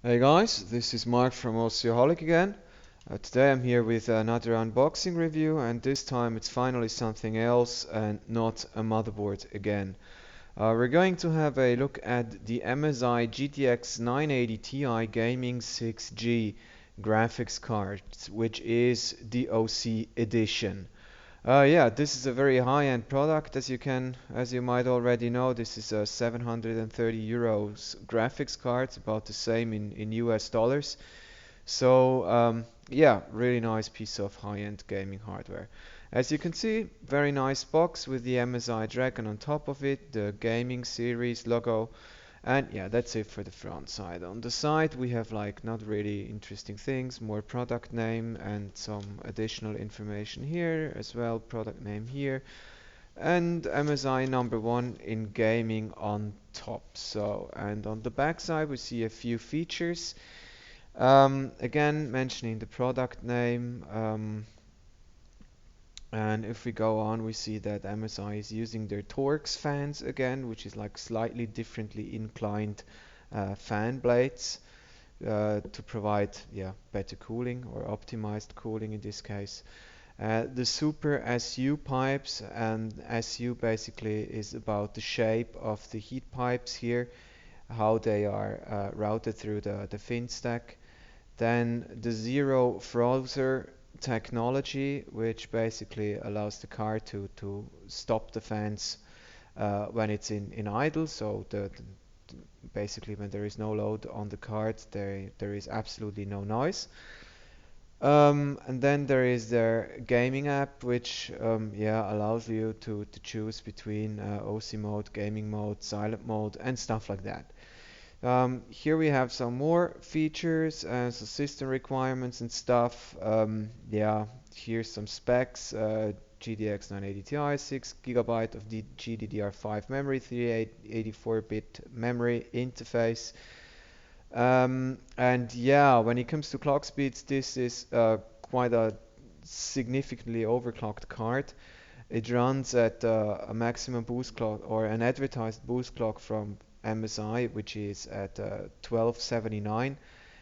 Hey guys, this is Mark from Oceaholic again. Today I'm here with another unboxing review, and this time it's finally something else and not a motherboard again. We're going to have a look at the MSI GTX 980 Ti Gaming 6G graphics card, which is the OC edition. Yeah, this is a very high-end product, as you might already know. This is a 730 euros graphics card, about the same in US dollars. So, yeah, really nice piece of high-end gaming hardware. As you can see, very nice box with the MSI Dragon on top of it, the gaming series logo. And yeah, that's it for the front side. On the side, we have like not really interesting things, more product name and some additional information here as well, product name here, and MSI number one in gaming on top. So, and on the back side, we see a few features. Again, mentioning the product name. And if we go on, we see that MSI is using their Torx fans again, which is like slightly differently inclined fan blades to provide better cooling or optimized cooling in this case. The Super SU pipes, and SU basically is about the shape of the heat pipes here, how they are routed through the fin stack. Then the Zero Frozr technology, which basically allows the car to stop the fans when it's in idle. So basically when there is no load on the card, there is absolutely no noise. And then there is their gaming app, which allows you to choose between OC mode, gaming mode, silent mode, and stuff like that. Here we have some more features, so system requirements and stuff. Yeah, here's some specs. GTX 980 Ti, 6 gigabyte of the GDDR5 memory, 3884-bit memory interface. And yeah, when it comes to clock speeds, this is quite a significantly overclocked card. It runs at a maximum boost clock or an advertised boost clock from MSI, which is at 1279.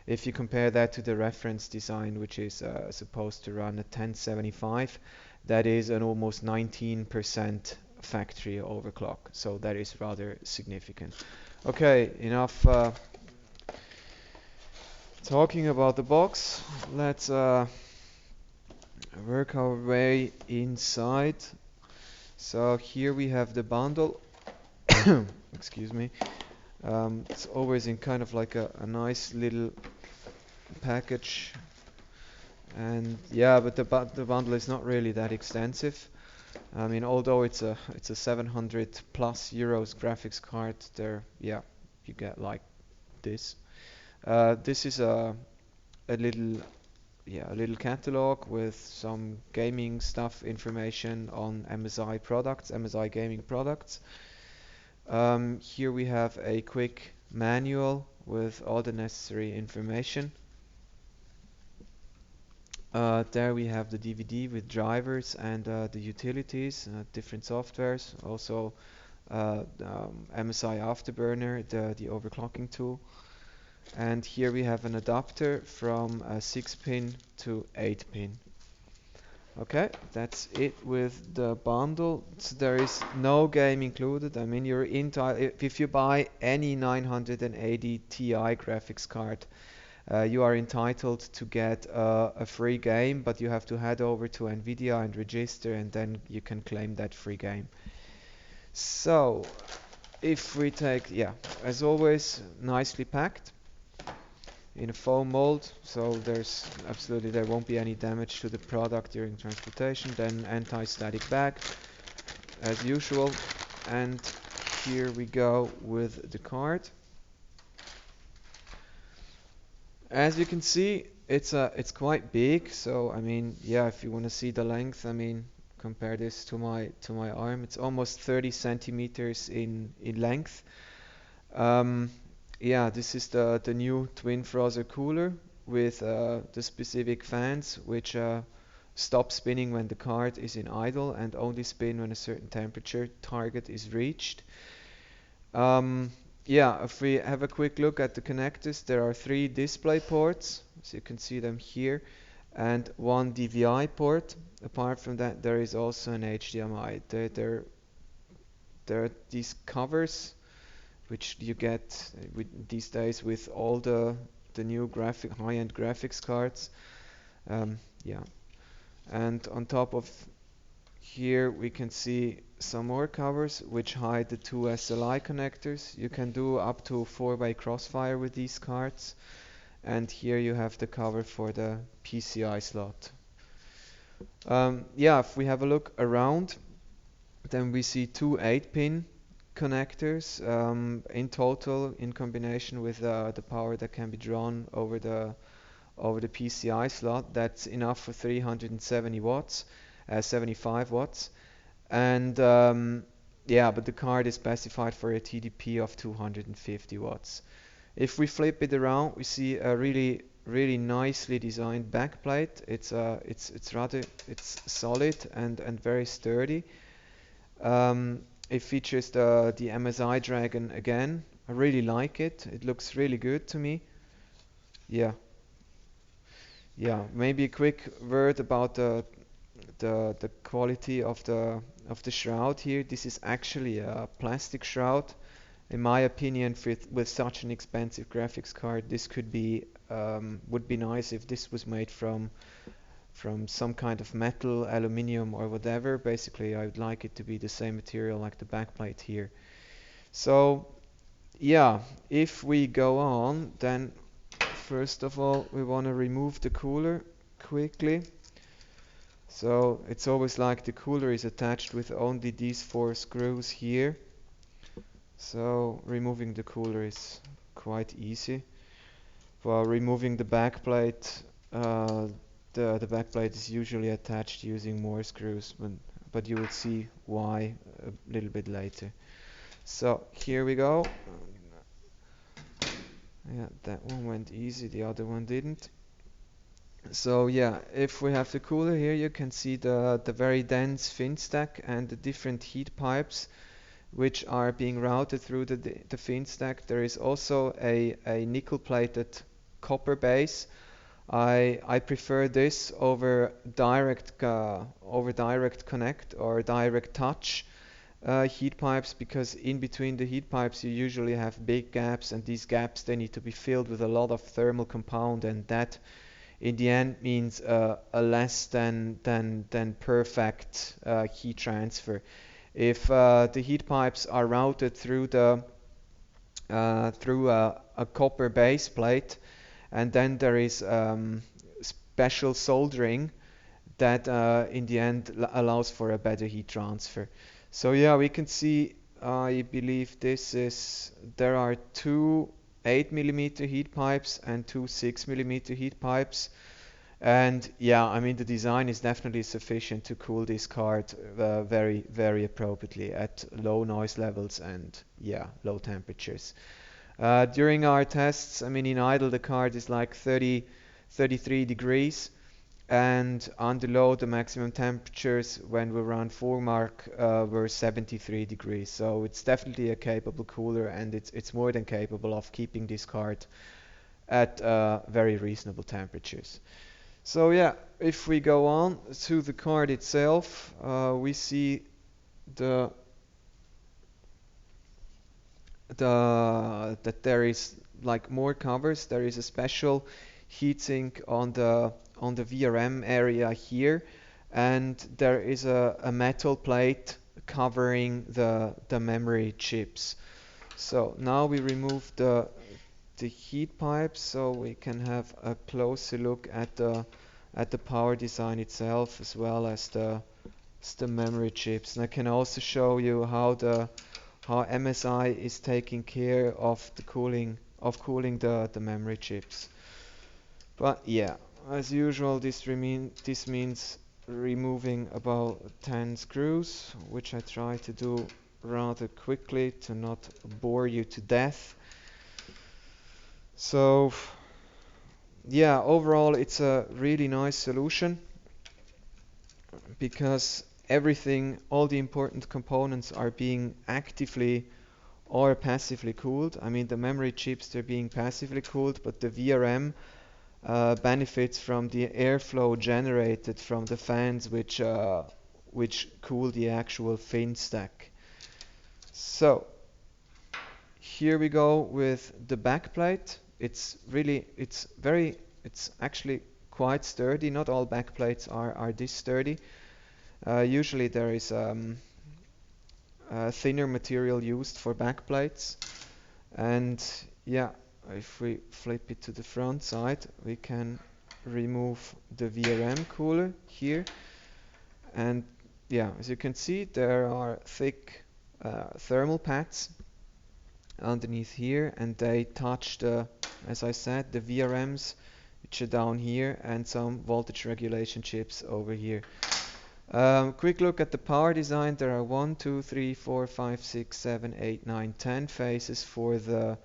If you compare that to the reference design, which is supposed to run at 1075, that is an almost 19% factory overclock. So that is rather significant. Okay, enough talking about the box. Let's work our way inside. So here we have the bundle. Excuse me. It's always in kind of like a nice little package. And yeah, but the bundle is not really that extensive. I mean, although it's a 700 plus euros graphics card, there, yeah, you get like this. This is a little a little catalog with some gaming stuff information on MSI products, MSI gaming products. Here we have a quick manual with all the necessary information. There we have the DVD with drivers and the utilities, different softwares, also MSI Afterburner, the overclocking tool. And here we have an adapter from a 6-pin to 8-pin. Okay, that's it with the bundle. So there is no game included. I mean, you're entitled if you buy any 980 Ti graphics card, you are entitled to get a free game, but you have to head over to Nvidia and register, and then you can claim that free game. So, if we take, yeah, as always, nicely packed in a foam mold, so there won't be any damage to the product during transportation. Then anti-static bag as usual, and here we go with the card. As you can see, it's quite big, so I mean, yeah, if you want to see the length, I mean, compare this to my arm. It's almost 30 centimeters in length. Um, yeah, this is the new TwinFrozr cooler with the specific fans which stop spinning when the card is in idle and only spin when a certain temperature target is reached. Um, yeah, if we have a quick look at the connectors, there are three display ports, so you can see them here, and one DVI port. Apart from that, there is also an HDMI. There are these covers which you get these days with all the new high-end graphics cards. Yeah, and on top of here we can see some more covers which hide the two SLI connectors. You can do up to 4-way crossfire with these cards. And here you have the cover for the PCI slot. Yeah, if we have a look around, then we see two 8-pin connectors in total, in combination with the power that can be drawn over the PCI slot. That's enough for 370 watts, 75 watts. And yeah, but the card is specified for a TDP of 250 watts. If we flip it around, we see a really nicely designed backplate. It's solid and very sturdy. It features the MSI Dragon again. I really like it. It looks really good to me. Yeah, yeah. Maybe a quick word about the quality of the shroud here. This is actually a plastic shroud. In my opinion, with such an expensive graphics card, this would be nice if this was made from some kind of metal, aluminium, or whatever. Basically, I would like it to be the same material like the backplate here. So, yeah, if we go on, then first of all, we want to remove the cooler quickly. So it's always like the cooler is attached with only these four screws here. So removing the cooler is quite easy. While removing the backplate, the backplate is usually attached using more screws, but you will see why a little bit later. So here we go. Yeah, that one went easy, the other one didn't. So yeah, if we have the cooler here, you can see the very dense fin stack and the different heat pipes which are being routed through the fin stack. There is also a nickel-plated copper base. I prefer this over direct connect or direct touch heat pipes, because in between the heat pipes you usually have big gaps, and these gaps, they need to be filled with a lot of thermal compound, and that in the end means a less than perfect heat transfer. If the heat pipes are routed through a copper base plate, and then there is special soldering that in the end allows for a better heat transfer. So yeah, we can see, I believe there are two 8mm heat pipes and two 6mm heat pipes. And yeah, I mean, the design is definitely sufficient to cool this card very appropriately at low noise levels and yeah, low temperatures. During our tests, I mean, in idle the card is like 33 degrees, and under load the maximum temperatures when we run full mark were 73 degrees. So it's definitely a capable cooler, and it's more than capable of keeping this card at very reasonable temperatures. So yeah, if we go on to the card itself, we see the that there is like more covers. There is a special heatsink on the VRM area here, and there is a metal plate covering the memory chips. So now we remove the heat pipes so we can have a closer look at the power design itself, as well as the memory chips. And I can also show you how MSI is taking care of cooling the memory chips. But yeah, as usual, this means removing about 10 screws, which I try to do rather quickly to not bore you to death. So yeah, overall it's a really nice solution, because all the important components are being actively are passively cooled. I mean, the memory chips, they're being passively cooled, but the VRM benefits from the airflow generated from the fans, which cool the actual fin stack. So here we go with the backplate. It's actually quite sturdy. Not all backplates are this sturdy. Usually there is thinner material used for backplates. And yeah, if we flip it to the front side, we can remove the VRM cooler here. And yeah, as you can see, there are thick thermal pads underneath here, and they touch as I said, the VRMs, which are down here, and some voltage regulation chips over here. Quick look at the power design. There are 1, 2, 3, 4, 5, 6, 7, 8, 9, 10 phases for the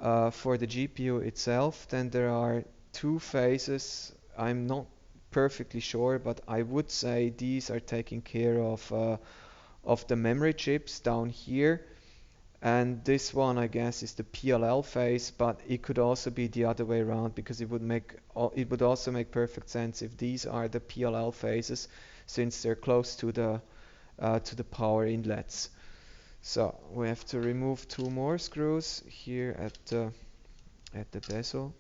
GPU itself. Then there are 2 phases. I'm not perfectly sure, but I would say these are taking care of the memory chips down here. And this one, I guess, is the PLL phase, but it could also be the other way around, because it would also make perfect sense if these are the PLL phases, since they're close to the power inlets. So we have to remove 2 more screws here at the bezel.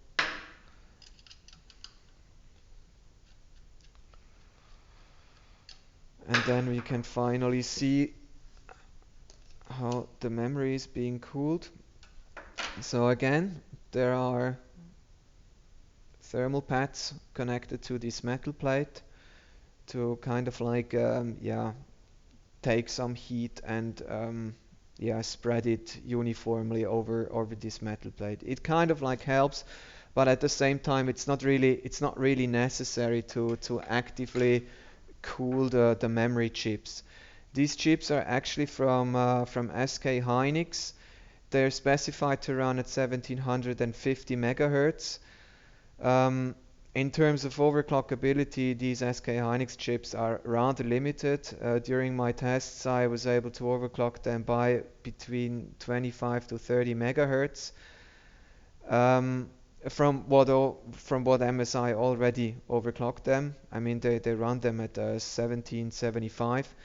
And then we can finally see how the memory is being cooled. So again, there are thermal pads connected to this metal plate to kind of like take some heat and spread it uniformly over this metal plate. It kind of like helps, but at the same time it's not really necessary to actively cool the memory chips. These chips are actually from SK Hynix. They're specified to run at 1750 megahertz. In terms of overclockability, these SK Hynix chips are rather limited. During my tests, I was able to overclock them by between 25 to 30 megahertz. From what MSI already overclocked them. I mean, they run them at 1775.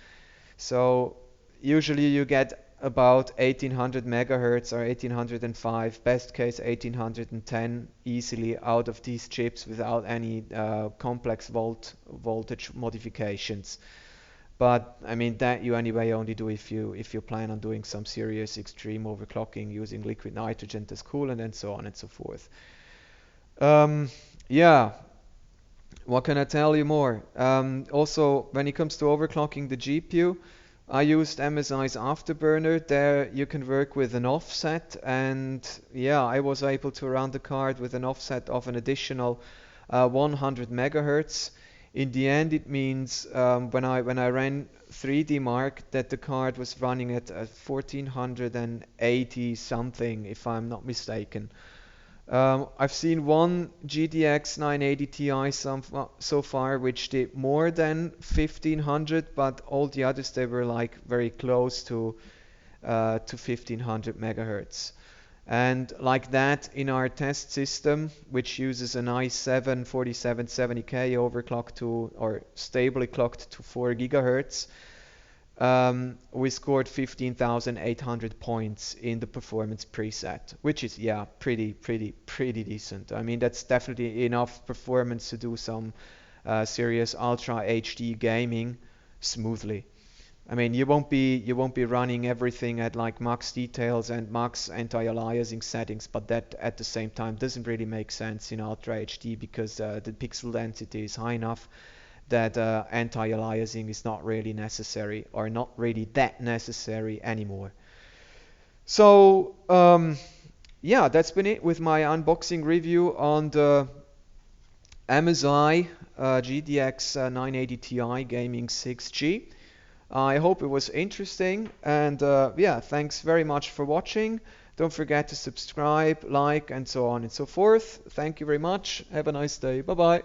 So usually you get about 1800 megahertz or 1805, best case 1810 easily out of these chips without any complex voltage modifications. But I mean that you anyway only do if you plan on doing some serious extreme overclocking using liquid nitrogen as coolant and so on and so forth. Yeah, what can I tell you more? Also, when it comes to overclocking the GPU, I used MSI's Afterburner. There you can work with an offset, and yeah, I was able to run the card with an offset of an additional 100 megahertz. In the end, it means when I ran 3D Mark that the card was running at 1480 something, if I'm not mistaken. I've seen one GTX 980 Ti so far which did more than 1500, but all the others they were like very close to 1500 megahertz. And like that, in our test system, which uses an i7 4770K overclocked to, or stably clocked to 4 gigahertz, we scored 15,800 points in the performance preset, which is pretty decent. I mean, that's definitely enough performance to do some serious ultra HD gaming smoothly. I mean, you won't be running everything at like max details and max anti-aliasing settings, but that at the same time doesn't really make sense in Ultra HD because the pixel density is high enough that anti-aliasing is not really necessary, or not really that necessary anymore. So yeah, that's been it with my unboxing review on the MSI GTX 980 Ti Gaming 6G. I hope it was interesting, and yeah, thanks very much for watching. Don't forget to subscribe, like, and so on and so forth. Thank you very much. Have a nice day. Bye bye.